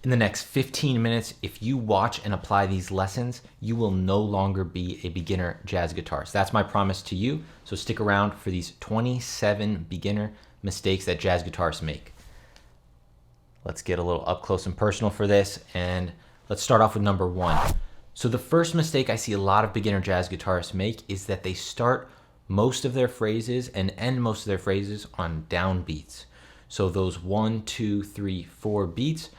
In the next 15 minutes, if you watch and apply these lessons, you will no longer be a beginner jazz guitarist. That's my promise to you. So stick around for these 27 beginner mistakes that jazz guitarists make. Let's get a little up close and personal for this, and let's start off with number 1. So the first mistake I see a lot of beginner jazz guitarists make is that they start most of their phrases and end most of their phrases on down beats. So those 1, 2, 3, 4 beats,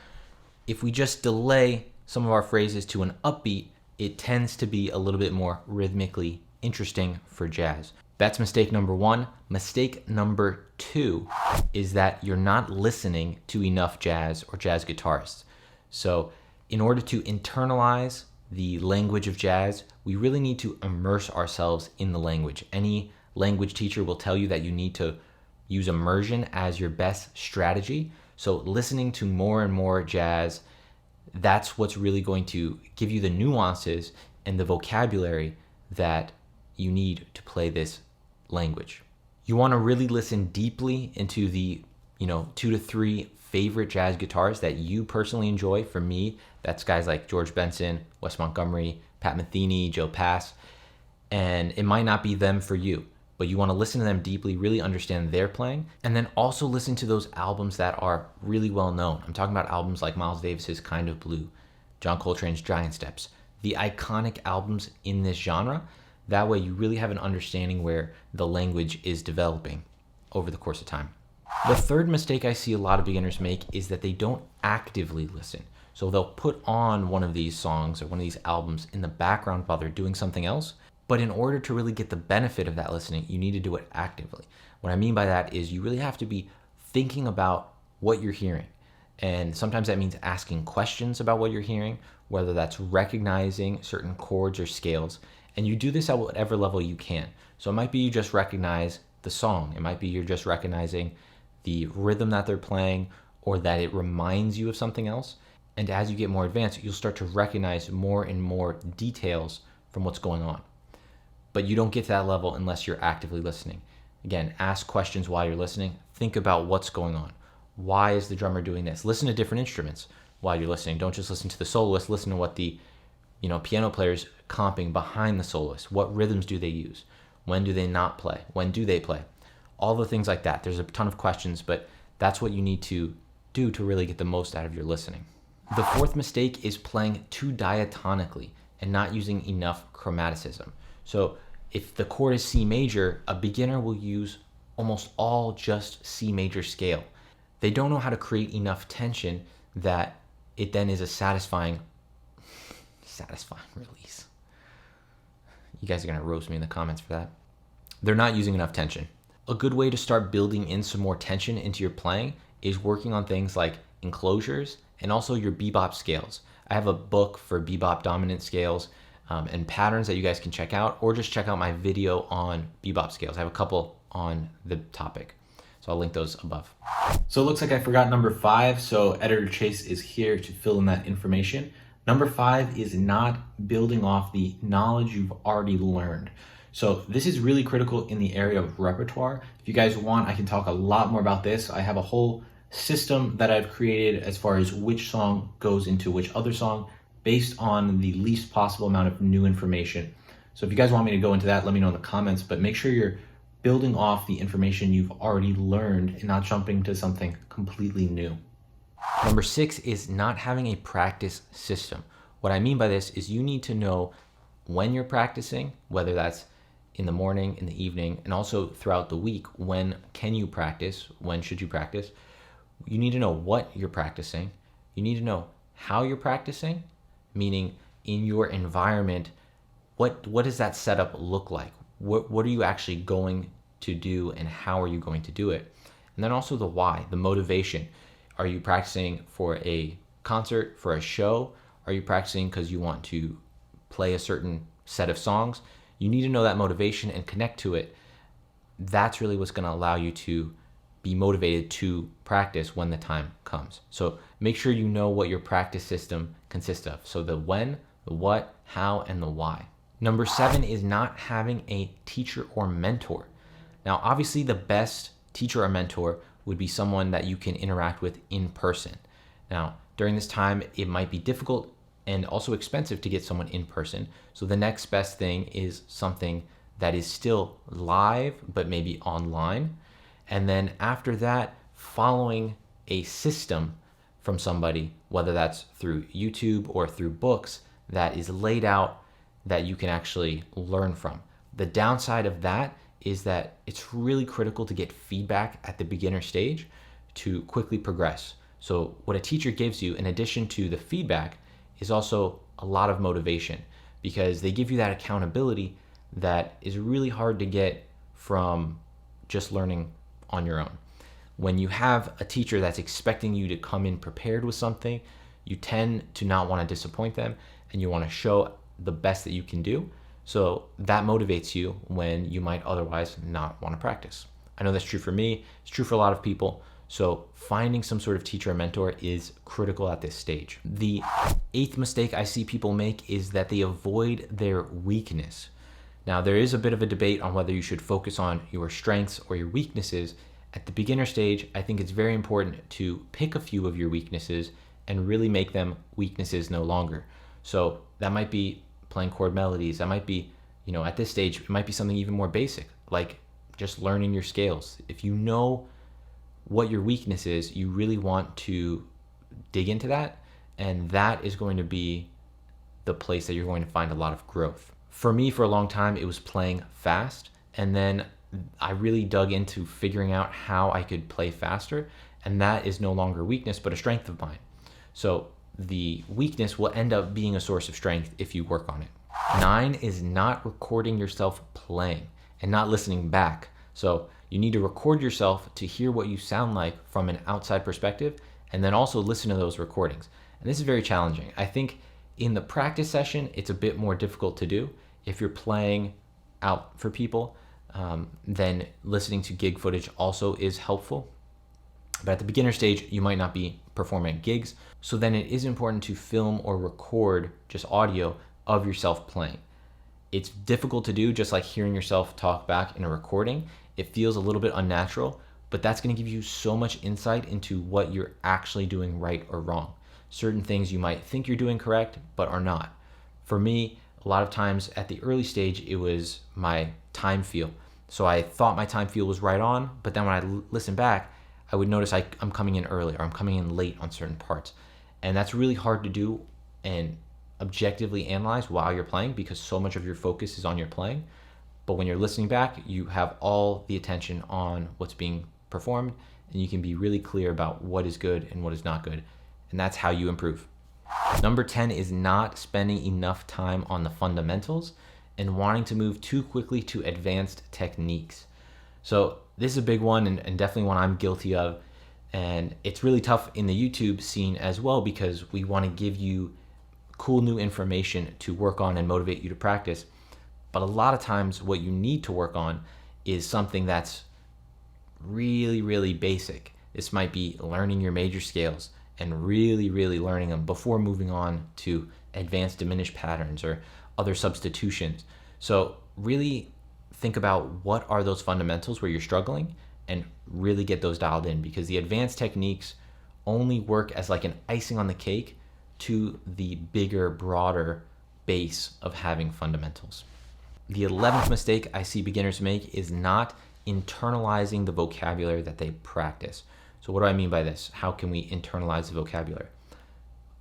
if we just delay some of our phrases to an upbeat, it tends to be a little bit more rhythmically interesting for jazz. That's mistake number 1. Mistake number 2 is that you're not listening to enough jazz or jazz guitarists. So in order to internalize the language of jazz, we really need to immerse ourselves in the language. Any language teacher will tell you that you need to use immersion as your best strategy. So listening to more and more jazz, that's what's really going to give you the nuances and the vocabulary that you need to play this language. You want to really listen deeply into the 2 to 3 favorite jazz guitarists that you personally enjoy. For me, that's guys like George Benson, Wes Montgomery, Pat Metheny, Joe Pass, and it might not be them for you, but you want to listen to them deeply, really understand their playing, and then also listen to those albums that are really well known. I'm talking about albums like Miles Davis's Kind of Blue, John Coltrane's Giant Steps, the iconic albums in this genre. That way you really have an understanding where the language is developing over the course of time. The third mistake I see a lot of beginners make is that they don't actively listen. So they'll put on one of these songs or one of these albums in the background while they're doing something else. But in order to really get the benefit of that listening, you need to do it actively. What I mean by that is you really have to be thinking about what you're hearing. And sometimes that means asking questions about what you're hearing, whether that's recognizing certain chords or scales. And you do this at whatever level you can. So it might be you just recognize the song. It might be you're just recognizing the rhythm that they're playing, or that it reminds you of something else. And as you get more advanced, you'll start to recognize more and more details from what's going on. But you don't get to that level unless you're actively listening. Again, ask questions while you're listening. Think about what's going on. Why is the drummer doing this? Listen to different instruments while you're listening. Don't just listen to the soloist. Listen to what the piano player's comping behind the soloist. What rhythms do they use? When do they not play? When do they play? All the things like that. There's a ton of questions, but that's what you need to do to really get the most out of your listening. The fourth mistake is playing too diatonically and not using enough chromaticism. So if the chord is C major, a beginner will use almost all just C major scale. They don't know how to create enough tension that it then is a satisfying release. You guys are going to roast me in the comments for that. They're not using enough tension. A good way to start building in some more tension into your playing is working on things like enclosures and also your bebop scales. I have a book for bebop dominant scales and patterns that you guys can check out, or just check out my video on bebop scales. I have a couple on the topic, so I'll link those above. So it looks like I forgot number 5, so Editor Chase is here to fill in that information. Number 5 is not building off the knowledge you've already learned. So this is really critical in the area of repertoire. If you guys want, I can talk a lot more about this. I have a whole system that I've created as far as which song goes into which other song based on the least possible amount of new information. So if you guys want me to go into that, let me know in the comments, but make sure you're building off the information you've already learned and not jumping to something completely new. Number 6 is not having a practice system. What I mean by this is you need to know when you're practicing, whether that's in the morning, in the evening, and also throughout the week. When can you practice? When should you practice? You need to know what you're practicing. You need to know how you're practicing, meaning in your environment, what does that setup look like? What are you actually going to do, and how are you going to do it? And then also the why, the motivation. Are you practicing for a concert, for a show? Are you practicing because you want to play a certain set of songs? You need to know that motivation and connect to it. That's really what's going to allow you to be motivated to practice when the time comes. So make sure you know what your practice system consists of. So the when, the what, how, and the why. Number 7 is not having a teacher or mentor. Now, obviously the best teacher or mentor would be someone that you can interact with in person. Now, During this time, it might be difficult and also expensive to get someone in person. So the next best thing is something that is still live, but maybe online. And then after that, following a system from somebody, whether that's through YouTube or through books, that is laid out that you can actually learn from. The downside of that is that it's really critical to get feedback at the beginner stage to quickly progress. So what a teacher gives you in addition to the feedback is also a lot of motivation, because they give you that accountability that is really hard to get from just learning on your own. When you have a teacher that's expecting you to come in prepared with something, you tend to not want to disappoint them, and you want to show the best that you can do. So that motivates you when you might otherwise not want to practice. I know that's true for me. It's true for a lot of people. So finding some sort of teacher or mentor is critical at this stage. The 8th mistake I see people make is that they avoid their weakness. Now, there is a bit of a debate on whether you should focus on your strengths or your weaknesses. At the beginner stage, I think it's very important to pick a few of your weaknesses and really make them weaknesses no longer. So that might be playing chord melodies. That might be, at this stage, it might be something even more basic, like just learning your scales. If you know what your weakness is, you really want to dig into that, and that is going to be the place that you're going to find a lot of growth. For me, for a long time, it was playing fast, and then I really dug into figuring out how I could play faster, and that is no longer a weakness, but a strength of mine. So the weakness will end up being a source of strength if you work on it. 9 is not recording yourself playing and not listening back. So you need to record yourself to hear what you sound like from an outside perspective, and then also listen to those recordings. And this is very challenging. I think in the practice session, it's a bit more difficult to do. If you're playing out for people, then listening to gig footage also is helpful. But at the beginner stage, you might not be performing at gigs. So then it is important to film or record just audio of yourself playing. It's difficult to do, just like hearing yourself talk back in a recording. It feels a little bit unnatural, but that's going to give you so much insight into what you're actually doing right or wrong. Certain things you might think you're doing correct, but are not. For me, a lot of times at the early stage, it was my time feel. So I thought my time feel was right on, but then when I listen back, I would notice I'm coming in early or I'm coming in late on certain parts. And that's really hard to do and objectively analyze while you're playing, because so much of your focus is on your playing. But when you're listening back, you have all the attention on what's being performed, and you can be really clear about what is good and what is not good. And that's how you improve. Number 10 is not spending enough time on the fundamentals and wanting to move too quickly to advanced techniques. So this is a big one, and definitely one I'm guilty of. And it's really tough in the YouTube scene as well, because we want to give you cool new information to work on and motivate you to practice. But a lot of times what you need to work on is something that's really, really basic. This might be learning your major scales and really, really learning them before moving on to advanced diminished patterns or other substitutions. So really think about what are those fundamentals where you're struggling and really get those dialed in, because the advanced techniques only work as like an icing on the cake to the bigger, broader base of having fundamentals. The 11th mistake I see beginners make is not internalizing the vocabulary that they practice. So what do I mean by this? How can we internalize the vocabulary?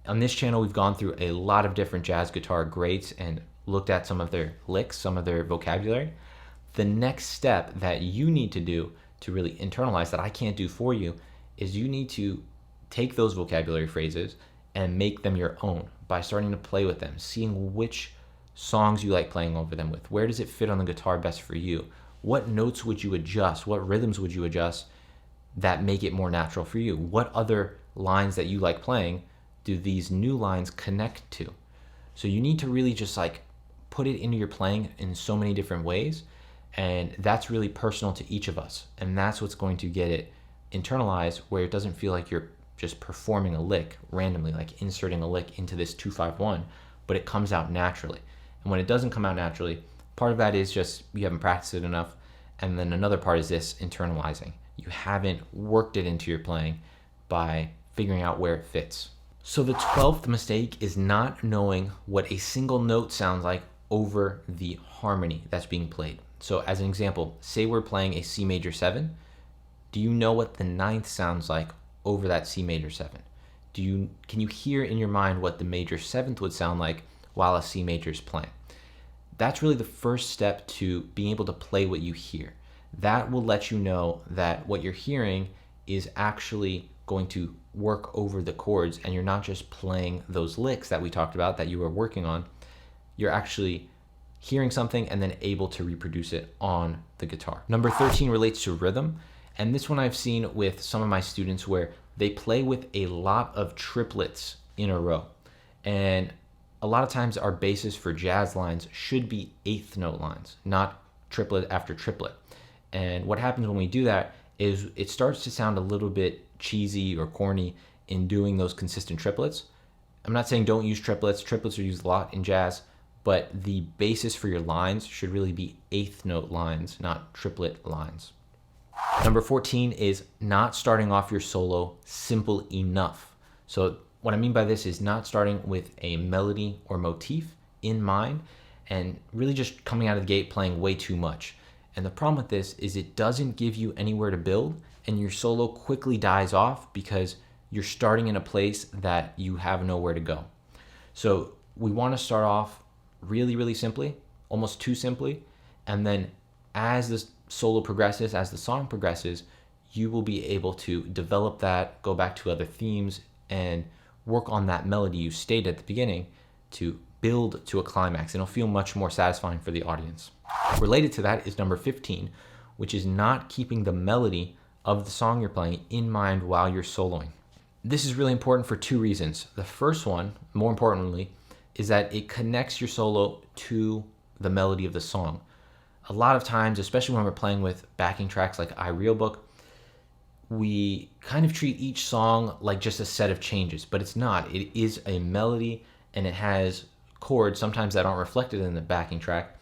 On this channel, we've gone through a lot of different jazz guitar greats and looked at some of their licks, some of their vocabulary. The next step that you need to do to really internalize, that I can't do for you, is you need to take those vocabulary phrases and make them your own by starting to play with them, seeing which songs you like playing over them with. Where does it fit on the guitar best for you? What notes would you adjust? What rhythms would you adjust that make it more natural for you? What other lines that you like playing do these new lines connect to? So you need to really just like put it into your playing in so many different ways, and that's really personal to each of us, and that's what's going to get it internalized, where it doesn't feel like you're just performing a lick randomly, like inserting a lick into this 2-5-1, but it comes out naturally. And when it doesn't come out naturally, part of that is just you haven't practiced it enough, and then another part is this internalizing. You haven't worked it into your playing by figuring out where it fits. So the 12th mistake is not knowing what a single note sounds like over the harmony that's being played. So as an example, say we're playing a C major 7. Do you know what the ninth sounds like over that C major 7? Can you hear in your mind what the major 7th would sound like while a C major is playing? That's really the first step to being able to play what you hear. That will let you know that what you're hearing is actually going to work over the chords, and you're not just playing those licks that we talked about that you were working on. You're actually hearing something and then able to reproduce it on the guitar. Number 13 relates to rhythm, and this one I've seen with some of my students where they play with a lot of triplets in a row. And a lot of times our basis for jazz lines should be eighth note lines, not triplet after triplet. And what happens when we do that is it starts to sound a little bit cheesy or corny in doing those consistent triplets. I'm not saying don't use triplets. Triplets are used a lot in jazz, but the basis for your lines should really be eighth note lines, not triplet lines. Number 14 is not starting off your solo simple enough. So what I mean by this is not starting with a melody or motif in mind and really just coming out of the gate playing way too much. And the problem with this is it doesn't give you anywhere to build, and your solo quickly dies off because you're starting in a place that you have nowhere to go. So we want to start off really, really simply, almost too simply, and then as the solo progresses, as the song progresses, you will be able to develop that, go back to other themes, and work on that melody you stated at the beginning to build to a climax. It'll feel much more satisfying for the audience. Related to that is number 15, which is not keeping the melody of the song you're playing in mind while you're soloing. This is really important for two reasons. The first one, more importantly, is that it connects your solo to the melody of the song. A lot of times, especially when we're playing with backing tracks like iRealBook, we kind of treat each song like just a set of changes, but it's not. It is a melody and it has chords sometimes that aren't reflected in the backing track,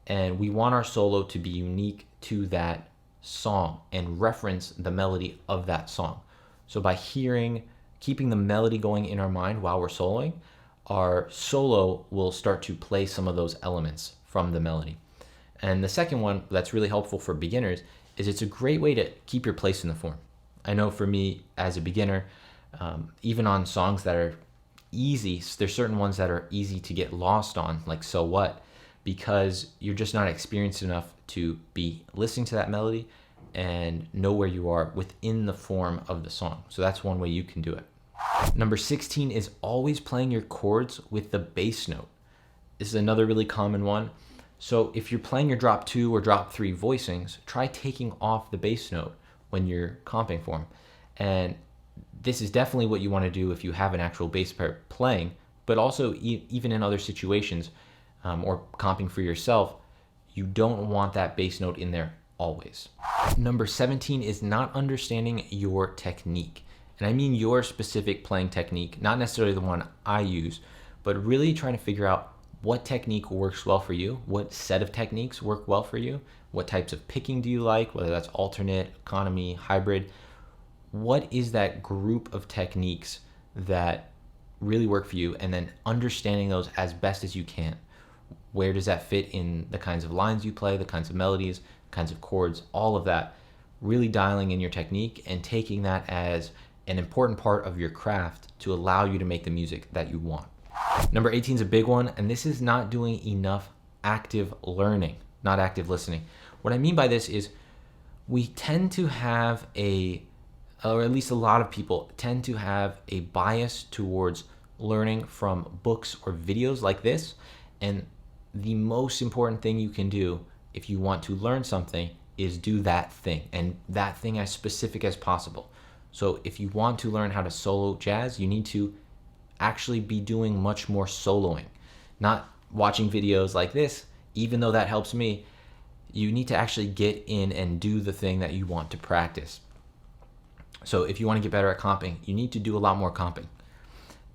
and we want our solo to be unique to that song and reference the melody of that song. So by keeping the melody going in our mind while we're soloing, our solo will start to play some of those elements from the melody. And the second one that's really helpful for beginners is it's a great way to keep your place in the form. I know for me as a beginner, even on songs that are easy, there's certain ones that are easy to get lost on, like So What, because you're just not experienced enough to be listening to that melody and know where you are within the form of the song. So that's one way you can do it. Number 16 is always playing your chords with the bass note. This is another really common one. So if you're playing your drop 2 or drop 3 voicings, try taking off the bass note when you're comping for them. And this is definitely what you want to do if you have an actual bass player playing, but also even in other situations or comping for yourself, you don't want that bass note in there always. Number 17 is not understanding your technique. And I mean your specific playing technique, not necessarily the one I use, but really trying to figure out what technique works well for you, what set of techniques work well for you, what types of picking do you like, whether that's alternate, economy, hybrid. What is that group of techniques that really work for you, and then understanding those as best as you can. Where does that fit in the kinds of lines you play, the kinds of melodies, kinds of chords, all of that. Really dialing in your technique and taking that as an important part of your craft to allow you to make the music that you want. Number 18 is a big one, and this is not doing enough active learning, not active listening. What I mean by this is we tend to have or at least a lot of people tend to have a bias towards learning from books or videos like this. And the most important thing you can do if you want to learn something is do that thing, and that thing as specific as possible. So if you want to learn how to solo jazz, you need to actually be doing much more soloing, not watching videos like this. Even though that helps me, you need to actually get in and do the thing that you want to practice. So if you want to get better at comping, you need to do a lot more comping.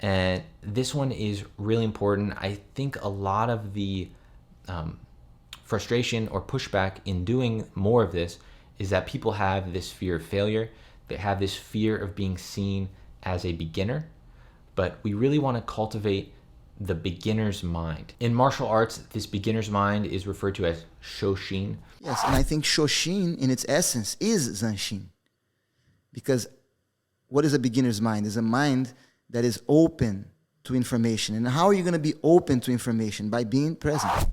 And this one is really important. I think a lot of the frustration or pushback in doing more of this is that people have this fear of failure. They have this fear of being seen as a beginner. but we really want to cultivate the beginner's mind. In martial arts, this beginner's mind is referred to as Shoshin. Yes, and I think Shoshin in its essence is Zanshin. Because what is a beginner's mind? It's a mind that is open to information. And how are you going to be open to information? By being present.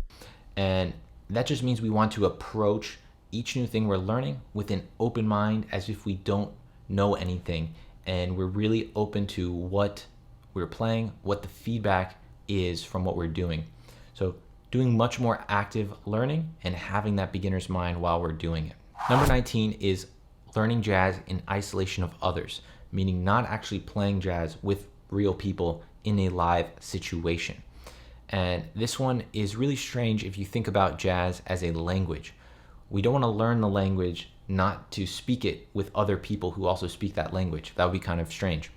And that just means we want to approach each new thing we're learning with an open mind, as if we don't know anything. And we're really open to what we're playing, what the feedback is from what we're doing. So doing much more active learning and having that beginner's mind while we're doing it. Number 19 is learning jazz in isolation of others, meaning not actually playing jazz with real people in a live situation. And this one is really strange if you think about jazz as a language. We don't want to learn the language not to speak it with other people who also speak that language. That would be kind of strange.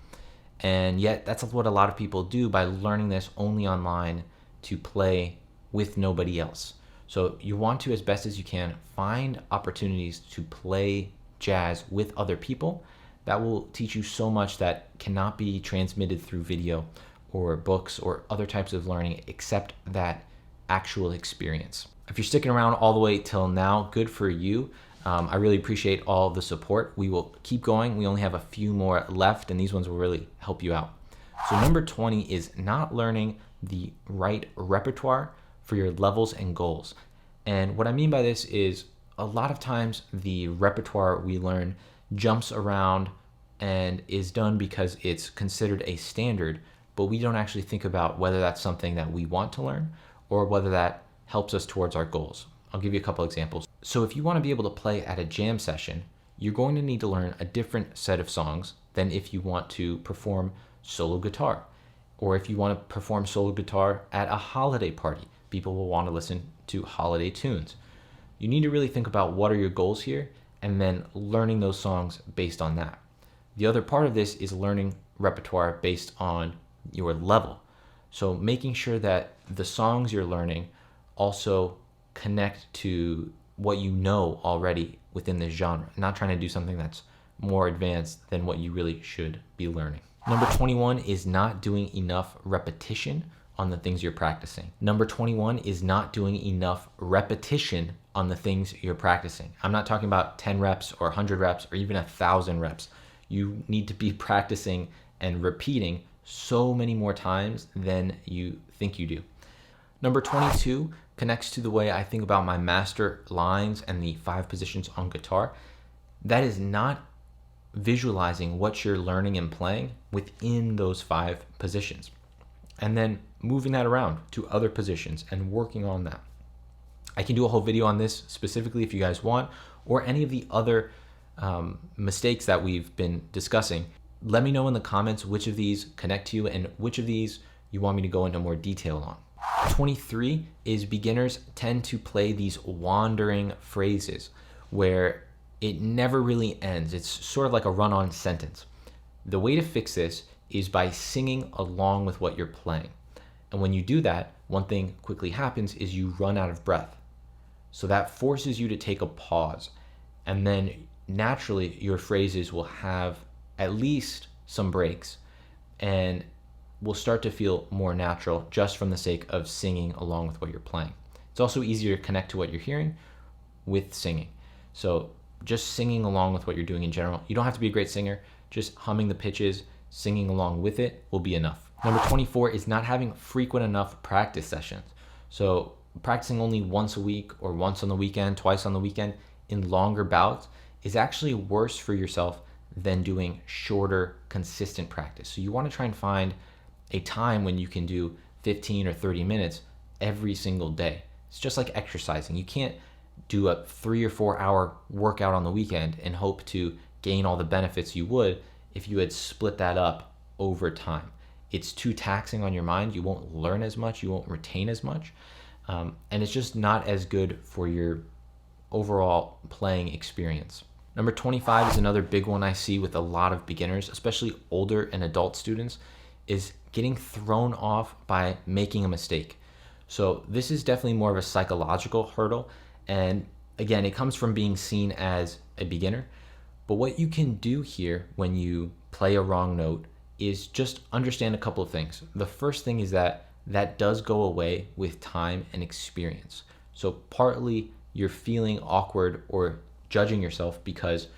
And yet that's what a lot of people do by learning this only online to play with nobody else. So you want to, as best as you can, find opportunities to play jazz with other people. That will teach you so much that cannot be transmitted through video or books or other types of learning except that actual experience. If you're sticking around all the way till now, good for you. I really appreciate all the support. We will keep going. We only have a few more left, and these ones will really help you out. So number 20 is not learning the right repertoire for your levels and goals. And what I mean by this is a lot of times the repertoire we learn jumps around and is done because it's considered a standard, but we don't actually think about whether that's something that we want to learn or whether that helps us towards our goals. I'll give you a couple examples. So if you want to be able to play at a jam session, you're going to need to learn a different set of songs than if you want to perform solo guitar. Or if you want to perform solo guitar at a holiday party, people will want to listen to holiday tunes. You need to really think about what are your goals here and then learning those songs based on that. The other part of this is learning repertoire based on your level. So making sure that the songs you're learning also connect to what you know already within this genre, not trying to do something that's more advanced than what you really should be learning. Number 21 is not doing enough repetition on the things you're practicing. Number 21 is not doing enough repetition on the things you're practicing. I'm not talking about 10 reps or 100 reps or even 1,000 reps. You need to be practicing and repeating so many more times than you think you do. Number 22 connects to the way I think about my master lines and the 5 positions on guitar. That is not visualizing what you're learning and playing within those 5 positions, and then moving that around to other positions and working on that. I can do a whole video on this specifically if you guys want, or any of the other mistakes that we've been discussing. Let me know in the comments which of these connect to you and which of these you want me to go into more detail on. 23 is beginners tend to play these wandering phrases where it never really ends. It's sort of like a run-on sentence. The way to fix this is by singing along with what you're playing. And when you do that, one thing quickly happens is you run out of breath. So that forces you to take a pause. And then naturally your phrases will have at least some breaks and will start to feel more natural just from the sake of singing along with what you're playing. It's also easier to connect to what you're hearing with singing. So just singing along with what you're doing in general. You don't have to be a great singer. Just humming the pitches, singing along with it will be enough. Number 24 is not having frequent enough practice sessions. So practicing only once a week or once on the weekend, twice on the weekend in longer bouts is actually worse for yourself than doing shorter, consistent practice. So you want to try and find a time when you can do 15 or 30 minutes every single day. It's just like exercising. You can't do a 3 or 4 hour workout on the weekend and hope to gain all the benefits you would if you had split that up over time. It's too taxing on your mind. You won't learn as much. You won't retain as much. And it's just not as good for your overall playing experience. Number 25 is another big one I see with a lot of beginners, especially older and adult students, is getting thrown off by making a mistake. So this is definitely more of a psychological hurdle. And again, it comes from being seen as a beginner. But what you can do here when you play a wrong note is just understand a couple of things. The first thing is that does go away with time and experience. So partly you're feeling awkward or judging yourself because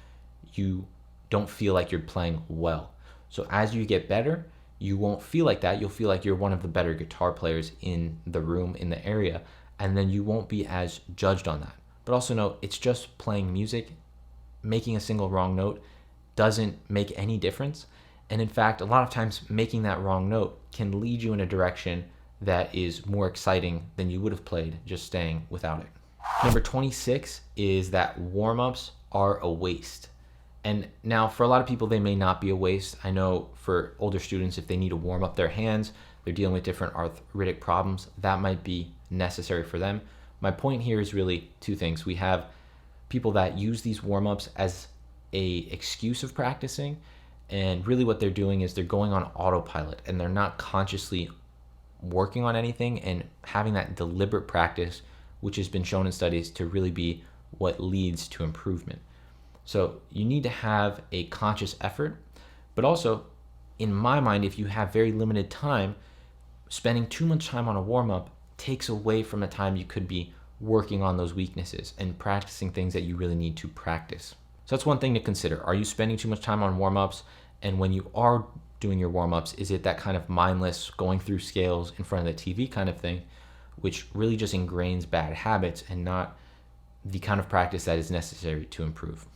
you don't feel like you're playing well. So as you get better, you won't feel like that. You'll feel like you're one of the better guitar players in the room, in the area, and then you won't be as judged on that. But also know it's just playing music. Making a single wrong note doesn't make any difference. And in fact, a lot of times making that wrong note can lead you in a direction that is more exciting than you would have played just staying without it. Number 26 is that warm-ups are a waste. And now for a lot of people, they may not be a waste. I know for older students, if they need to warm up their hands, they're dealing with different arthritic problems, that might be necessary for them. My point here is really two things. We have people that use these warm-ups as a excuse of practicing, and really what they're doing is they're going on autopilot and they're not consciously working on anything and having that deliberate practice, which has been shown in studies to really be what leads to improvement. So you need to have a conscious effort, but also in my mind, if you have very limited time, spending too much time on a warm-up takes away from the time you could be working on those weaknesses and practicing things that you really need to practice. So that's one thing to consider. Are you spending too much time on warm-ups? And when you are doing your warm-ups, is it that kind of mindless going through scales in front of the TV kind of thing, which really just ingrains bad habits and not the kind of practice that is necessary to improve?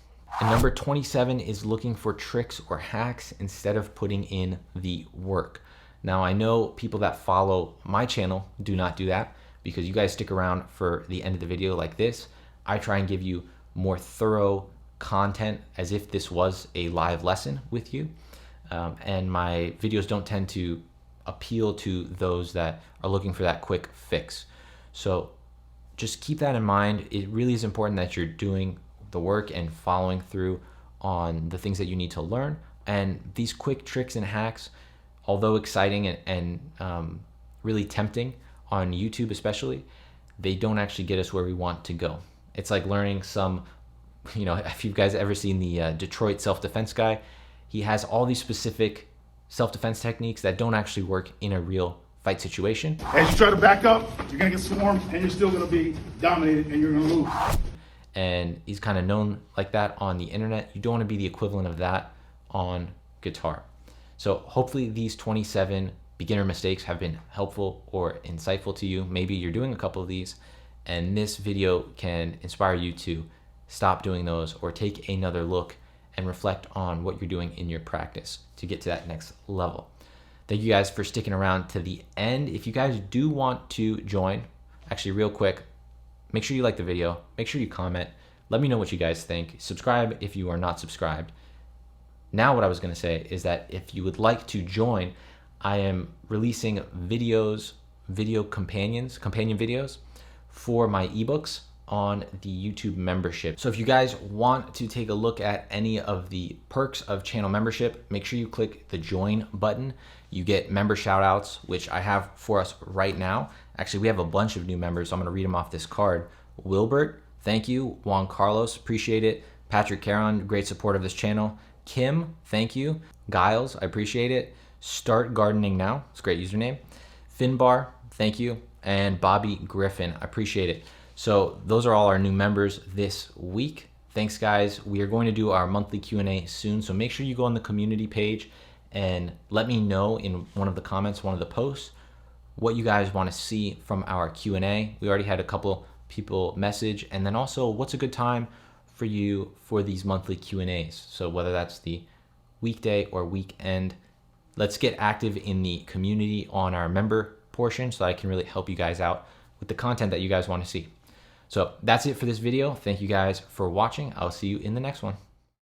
And number 27 is looking for tricks or hacks instead of putting in the work. Now, I know people that follow my channel do not do that because you guys stick around for the end of the video like this. I try and give you more thorough content as if this was a live lesson with you. And my videos don't tend to appeal to those that are looking for that quick fix. So just keep that in mind. It really is important that you're doing the work and following through on the things that you need to learn. And these quick tricks and hacks, although exciting and really tempting on YouTube especially, they don't actually get us where we want to go. It's like learning some, if you guys ever seen the Detroit self-defense guy, he has all these specific self-defense techniques that don't actually work in a real fight situation. As you try to back up, you're gonna get swarmed and you're still gonna be dominated and you're gonna lose. And he's kind of known like that on the internet. You don't want to be the equivalent of that on guitar. So hopefully these 27 beginner mistakes have been helpful or insightful to you. Maybe you're doing a couple of these and this video can inspire you to stop doing those or take another look and reflect on what you're doing in your practice to get to that next level. Thank you guys for sticking around to the end. If you guys do want to join, actually real quick, make sure you like the video, make sure you comment, let me know what you guys think. Subscribe if you are not subscribed. Now what I was gonna say is that if you would like to join, I am releasing video companion videos for my ebooks on the YouTube membership. So if you guys want to take a look at any of the perks of channel membership, make sure you click the join button. You get member shout outs, which I have for us right now. Actually, we have a bunch of new members, so I'm gonna read them off this card. Wilbert, thank you. Juan Carlos, appreciate it. Patrick Caron, great support of this channel. Kim, thank you. Giles, I appreciate it. Start Gardening Now, it's a great username. Finbar, thank you. And Bobby Griffin, I appreciate it. So those are all our new members this week. Thanks guys. We are going to do our monthly Q&A soon. So make sure you go on the community page and let me know in one of the comments, one of the posts, what you guys want to see from our Q&A. We already had a couple people message, and then also what's a good time for you for these monthly Q&As. So whether that's the weekday or weekend, let's get active in the community on our member portion so that I can really help you guys out with the content that you guys want to see. So that's it for this video. Thank you guys for watching. I'll see you in the next one.